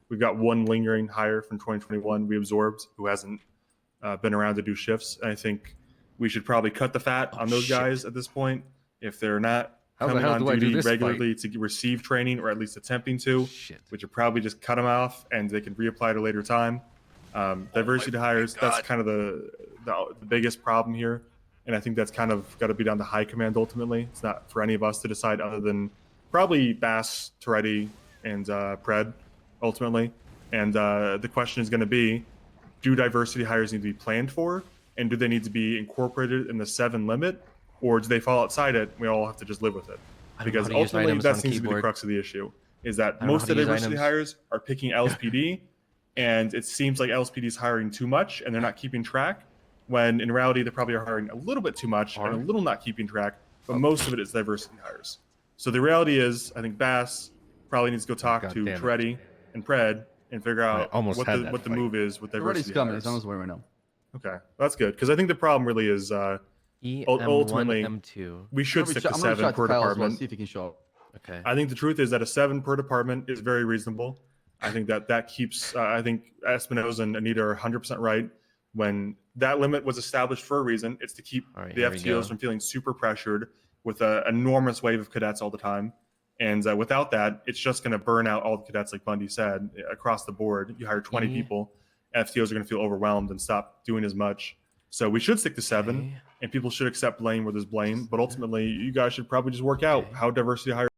We've got one lingering hire from 2021 we absorbed who hasn't been around to do shifts. And I think we should probably cut the fat on those guys at this point if they're not coming on duty regularly to receive training, or at least attempting to. We should probably just cut them off and they can reapply at a later time. Diversity hires, that's kind of the biggest problem here. And I think that's kind of got to be down to high command ultimately. It's not for any of us to decide other than probably Bass, Toretti, and Pred ultimately. And the question is going to be, do diversity hires need to be planned for? And do they need to be incorporated in the 7 limit? Or do they fall outside it? We all have to just live with it. Because ultimately, that seems to be the crux of the issue, is that most of the diversity hires are picking LSPD, and it seems like LSPD is hiring too much, and they're not keeping track, when in reality, they probably are hiring a little bit too much and a little not keeping track, but most of it is diversity hires. So the reality is, I think Bass probably needs to go talk to Toretti and Pred and figure out what the move is with diversity hires. It's on his way right now. Okay, that's good, because I think the problem really is ultimately M2. we should stick to 7 per department. See if he can show up. Okay. I think the truth is that a 7 per department is very reasonable. I think that keeps. I think Espinoza and Anita are 100% right. When that limit was established for a reason, it's to keep the FTOs from feeling super pressured with an enormous wave of cadets all the time. And without that, it's just going to burn out all the cadets, like Bundy said, across the board. You hire 20 people, FTOs are going to feel overwhelmed and stop doing as much. So we should stick to 7, and people should accept blame where there's blame. But ultimately, you guys should probably just work out how diversity hires